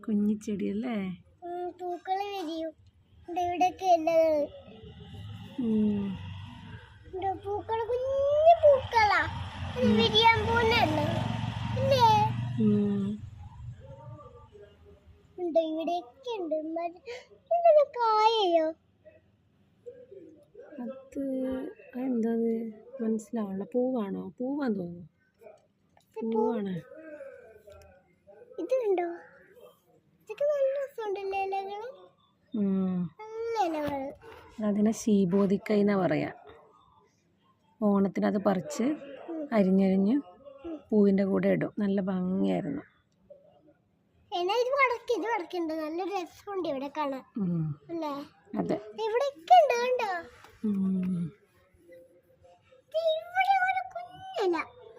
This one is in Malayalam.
കുഞ്ഞിച്ചെടിയല്ലേ? പൂക്കള് വിരിയും. ഇവിടെയൊക്കെ പൂക്കള് കുഞ്ഞു പൂക്കളാ വിരിയാൻ പോകുന്നല്ലോ അല്ലേ? ഇവിടെയൊക്കെ ഉണ്ട്. കായയോ? അത് എന്താ മനസ്സിലാവണ? പൂവാണോ? പൂവാന്ന് തോന്നുന്നു. പൂവാണ്. ഇത് കണ്ടോ? ഇതൊക്കെ നല്ല രസമുണ്ടല്ലേ ഇലകള്? നല്ല ഇലകള്. അതിനെ ശീബോധിക്ക എന്നാ പറയാ. ഓണത്തിനത് പറിച്ച് അരിഞ്ഞരിഞ്ഞ് പൂവിൻ്റെ കൂടെ ഇടും. നല്ല ഭംഗിയായിരുന്നു. ഇത് വടക്കുണ്ട്. നല്ലൊരു രസമുണ്ട് ഇവിടെ കാണാൻ അല്ലേ? അതെ, ഇവിടെയൊക്കെ ഉണ്ട് കണ്ടോ? ഇവിടെ ഒരു കുഞ്ഞില